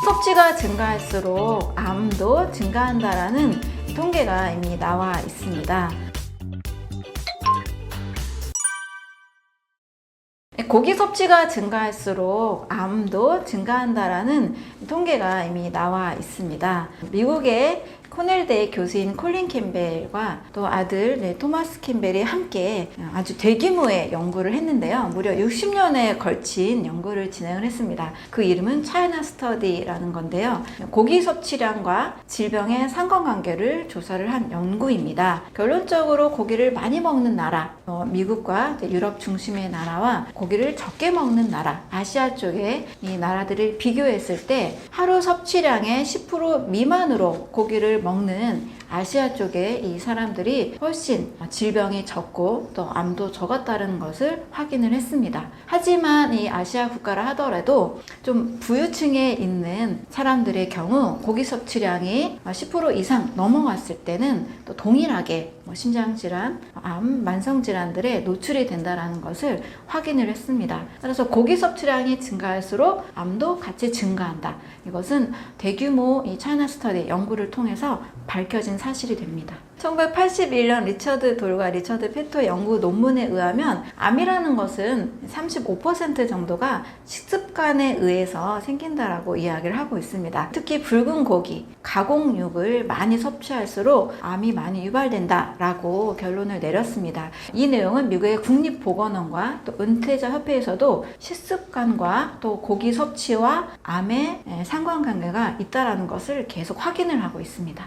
섭취가 증가할수록 암도 증가한다라는 통계가 이미 나와 있습니다. 고기 섭취가 증가할수록 암도 증가한다라는 통계가 이미 나와 있습니다. 미국의 코넬대 교수인 콜린 캠벨과 또 아들 토마스 캠벨이 함께 아주 대규모의 연구를 했는데요. 무려 60년에 걸친 연구를 진행을 했습니다. 그 이름은 차이나 스터디라는 건데요. 고기 섭취량과 질병의 상관관계를 조사를 한 연구입니다. 결론적으로 고기를 많이 먹는 나라, 미국과 유럽 중심의 나라와 고기를 적게 먹는 나라, 아시아 쪽의 이 나라들을 비교했을 때 하루 섭취량의 10% 미만으로 고기를 먹는 아시아 쪽의 이 사람들이 훨씬 질병이 적고 또 암도 적었다는 것을 확인을 했습니다. 하지만 이 아시아 국가라 하더라도 좀 부유층에 있는 사람들의 경우 고기 섭취량이 10% 이상 넘어갔을 때는 또 동일하게 심장질환, 암, 만성질환들에 노출이 된다는 것을 확인을 했습니다. 따라서 고기 섭취량이 증가할수록 암도 같이 증가한다. 이것은 대규모 이 차이나 스터디 연구를 통해서 밝혀진 사실이 됩니다. 1981년 리처드 돌과 리처드 페토 연구 논문에 의하면 암이라는 것은 35% 정도가 식습관에 의해서 생긴다라고 이야기를 하고 있습니다. 특히 붉은 고기, 가공육을 많이 섭취할수록 암이 많이 유발된다라고 결론을 내렸습니다. 이 내용은 미국의 국립보건원과 또 은퇴자 협회에서도 식습관과 또 고기 섭취와 암의 상관관계가 있다는 것을 계속 확인을 하고 있습니다.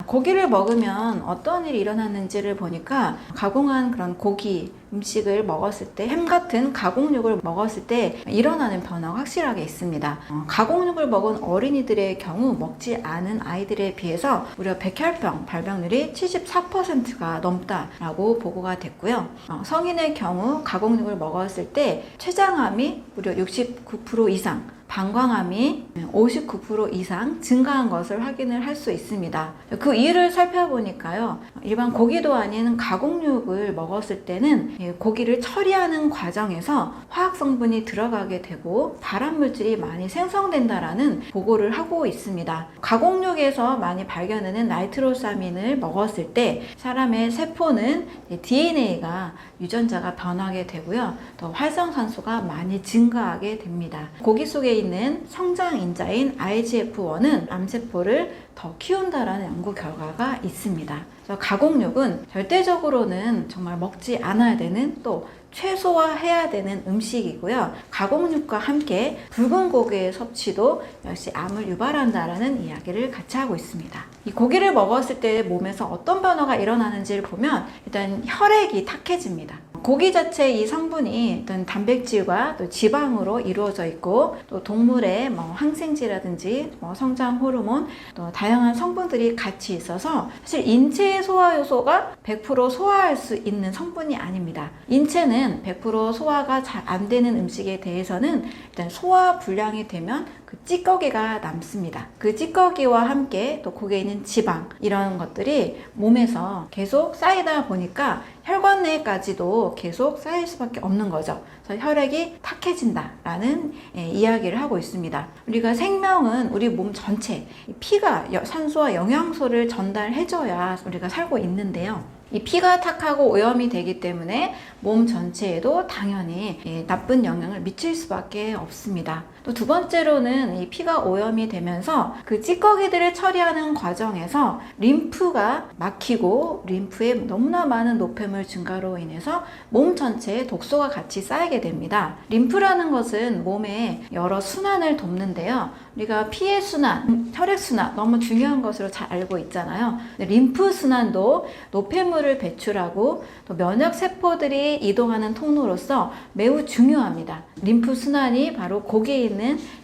고기를 먹으면 어떤 일이 일어나는지를 보니까 가공한 그런 고기 음식을 먹었을 때, 햄 같은 가공육을 먹었을 때 일어나는 변화가 확실하게 있습니다. 가공육을 먹은 어린이들의 경우 먹지 않은 아이들에 비해서 무려 백혈병 발병률이 74%가 넘다라고 보고가 됐고요. 성인의 경우 가공육을 먹었을 때 췌장암이 무려 69% 이상, 방광암이 59% 이상 증가한 것을 확인을 할 수 있습니다. 그 이유를 살펴보니까요. 일반 고기도 아닌 가공육을 먹었을 때는 고기를 처리하는 과정에서 화학성분이 들어가게 되고 발암물질이 많이 생성된다라는 보고를 하고 있습니다. 가공육에서 많이 발견되는 나이트로사민을 먹었을 때 사람의 세포는 DNA가 유전자가 변하게 되고요. 또 활성산소가 많이 증가하게 됩니다. 고기 속에 있는 성장인자인 IGF-1은 암세포를 더 키운다라는 연구 결과가 있습니다. 그래서 가공육은 절대적으로는 정말 먹지 않아야 되는 또 최소화해야 되는 음식이고요. 가공육과 함께 붉은 고기의 섭취도 역시 암을 유발한다라는 이야기를 같이 하고 있습니다. 이 고기를 먹었을 때 몸에서 어떤 변화가 일어나는지를 보면 일단 혈액이 탁해집니다. 고기 자체 이 성분이 일단 단백질과 또 지방으로 이루어져 있고 또 동물의 항생제라든지 성장 호르몬 또 다양한 성분들이 같이 있어서 사실 인체의 소화 요소가 100% 소화할 수 있는 성분이 아닙니다. 인체는 100% 소화가 잘 안 되는 음식에 대해서는 일단 소화 불량이 되면 그 찌꺼기가 남습니다. 그 찌꺼기와 함께 또 거기에 있는 지방 이런 것들이 몸에서 계속 쌓이다 보니까 혈관 내까지도 계속 쌓일 수밖에 없는 거죠. 그래서 혈액이 탁해진다라는 이야기를 하고 있습니다. 우리가 생명은 우리 몸 전체 피가 산소와 영양소를 전달해줘야 우리가 살고 있는데요. 이 피가 탁하고 오염이 되기 때문에 몸 전체에도 당연히 나쁜 영향을 미칠 수밖에 없습니다. 또 두 번째로는 이 피가 오염이 되면서 그 찌꺼기들을 처리하는 과정에서 림프가 막히고 림프에 너무나 많은 노폐물 증가로 인해서 몸 전체에 독소가 같이 쌓이게 됩니다. 림프라는 것은 몸의 여러 순환을 돕는데요. 우리가 피의 순환, 혈액 순환 너무 중요한 것으로 잘 알고 있잖아요. 림프 순환도 노폐물을 배출하고 또 면역 세포들이 이동하는 통로로서 매우 중요합니다. 림프 순환이 바로 고기에 있는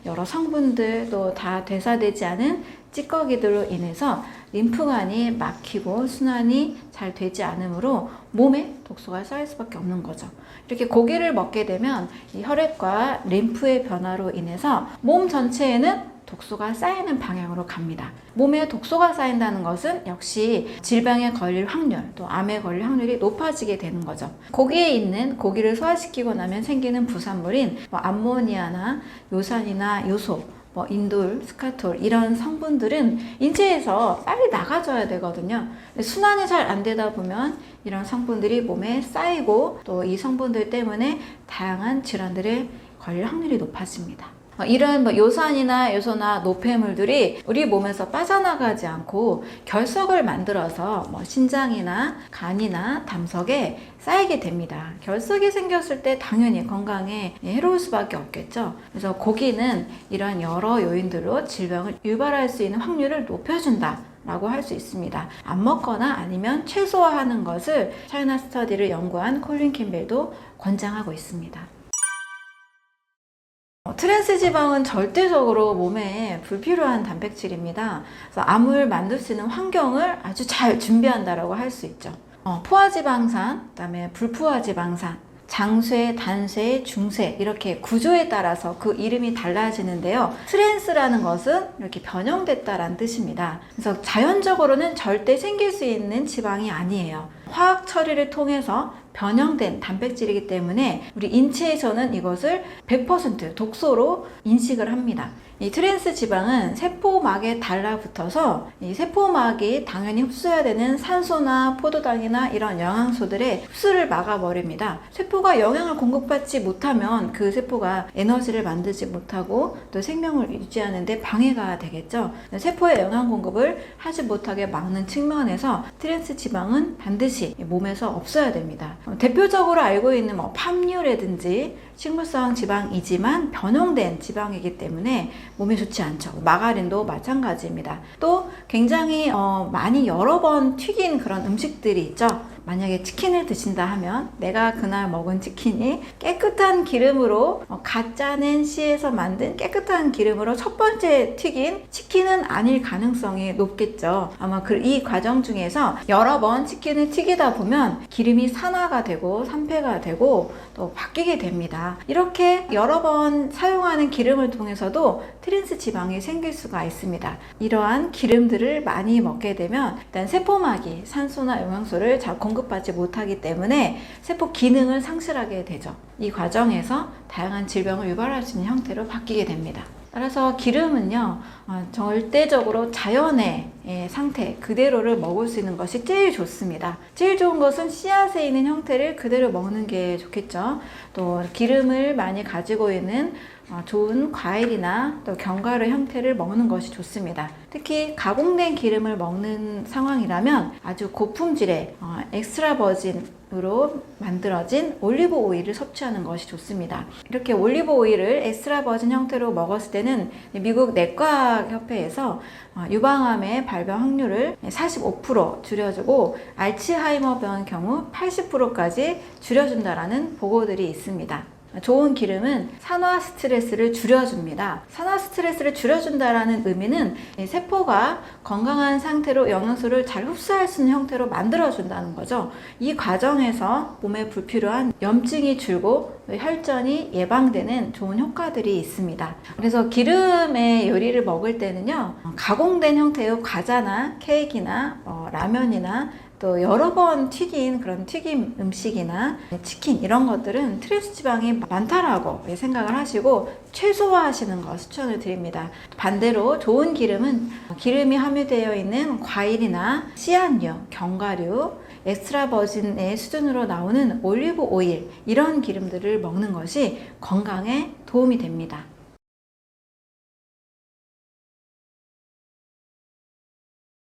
여러 성분들 또 다 대사되지 않은 찌꺼기들로 인해서 림프관이 막히고 순환이 잘 되지 않으므로 몸에 독소가 쌓일 수밖에 없는 거죠. 이렇게 고기를 먹게 되면 이 혈액과 림프의 변화로 인해서 몸 전체에는 독소가 쌓이는 방향으로 갑니다. 몸에 독소가 쌓인다는 것은 역시 질병에 걸릴 확률, 또 암에 걸릴 확률이 높아지게 되는 거죠. 고기에 있는 고기를 소화시키고 나면 생기는 부산물인 암모니아나 요산이나 요소, 인돌, 스카톨 이런 성분들은 인체에서 빨리 나가줘야 되거든요. 순환이 잘 안 되다 보면 이런 성분들이 몸에 쌓이고 또 이 성분들 때문에 다양한 질환들에 걸릴 확률이 높아집니다. 이런 요산이나 요소나 노폐물들이 우리 몸에서 빠져나가지 않고 결석을 만들어서 신장이나 간이나 담석에 쌓이게 됩니다. 결석이 생겼을 때 당연히 건강에 해로울 수밖에 없겠죠. 그래서 고기는 이런 여러 요인들로 질병을 유발할 수 있는 확률을 높여준다 라고 할 수 있습니다. 안 먹거나 아니면 최소화하는 것을 차이나 스터디를 연구한 콜린 캠벨도 권장하고 있습니다. 트랜스 지방은 절대적으로 몸에 불필요한 단백질입니다. 그래서 암을 만들 수 있는 환경을 아주 잘 준비한다라고 할 수 있죠. 포화지방산, 그다음에 불포화지방산, 장쇄, 단쇄, 중쇄 이렇게 구조에 따라서 그 이름이 달라지는데요. 트랜스라는 것은 이렇게 변형됐다라는 뜻입니다. 그래서 자연적으로는 절대 생길 수 있는 지방이 아니에요. 화학 처리를 통해서 변형된 단백질이기 때문에 우리 인체에서는 이것을 100% 독소로 인식을 합니다. 이 트랜스 지방은 세포막에 달라붙어서 이 세포막이 당연히 흡수해야 되는 산소나 포도당이나 이런 영양소들의 흡수를 막아버립니다. 세포가 영양을 공급받지 못하면 그 세포가 에너지를 만들지 못하고 또 생명을 유지하는 데 방해가 되겠죠. 세포의 영양 공급을 하지 못하게 막는 측면에서 트랜스 지방은 반드시 몸에서 없어야 됩니다. 대표적으로 알고 있는 팜유라든지 식물성 지방이지만 변형된 지방이기 때문에 몸에 좋지 않죠. 마가린도 마찬가지입니다. 또 굉장히 많이 여러 번 튀긴 그런 음식들이 있죠. 만약에 치킨을 드신다 하면 내가 그날 먹은 치킨이 깨끗한 기름으로 갓 짜낸 씨에서 만든 깨끗한 기름으로 첫 번째 튀긴 치킨은 아닐 가능성이 높겠죠. 아마 이 과정 중에서 여러 번 치킨을 튀기다 보면 기름이 산화가 되고 산패가 되고 또 바뀌게 됩니다. 이렇게 여러 번 사용하는 기름을 통해서도 트랜스 지방이 생길 수가 있습니다. 이러한 기름들을 많이 먹게 되면 일단 세포막이 산소나 영양소를 잘 공급받지 못하기 때문에 세포 기능을 상실하게 되죠. 이 과정에서 다양한 질병을 유발할 수 있는 형태로 바뀌게 됩니다. 따라서 기름은요, 절대적으로 자연의 상태 그대로를 먹을 수 있는 것이 제일 좋습니다. 제일 좋은 것은 씨앗에 있는 형태를 그대로 먹는 게 좋겠죠. 또 기름을 많이 가지고 있는 좋은 과일이나 또 견과류 형태를 먹는 것이 좋습니다. 특히 가공된 기름을 먹는 상황이라면 아주 고품질의 엑스트라 버진으로 만들어진 올리브 오일을 섭취하는 것이 좋습니다. 이렇게 올리브 오일을 엑스트라 버진 형태로 먹었을 때는 미국 내과협회에서 유방암의 발병 확률을 45% 줄여주고 알츠하이머병의 경우 80%까지 줄여준다라는 보고들이 있습니다. 좋은 기름은 산화 스트레스를 줄여줍니다. 산화 스트레스를 줄여준다라는 의미는 세포가 건강한 상태로 영양소를 잘 흡수할 수 있는 형태로 만들어준다는 거죠. 이 과정에서 몸에 불필요한 염증이 줄고 혈전이 예방되는 좋은 효과들이 있습니다. 그래서 기름의 요리를 먹을 때는요, 가공된 형태의 과자나 케이크나 라면이나 또 여러 번 튀긴 그런 튀김 음식이나 치킨 이런 것들은 트랜스 지방이 많다라고 생각을 하시고 최소화하시는 거 추천을 드립니다. 반대로 좋은 기름은 기름이 함유되어 있는 과일이나 씨앗류, 견과류, 엑스트라 버진의 수준으로 나오는 올리브 오일 이런 기름들을 먹는 것이 건강에 도움이 됩니다.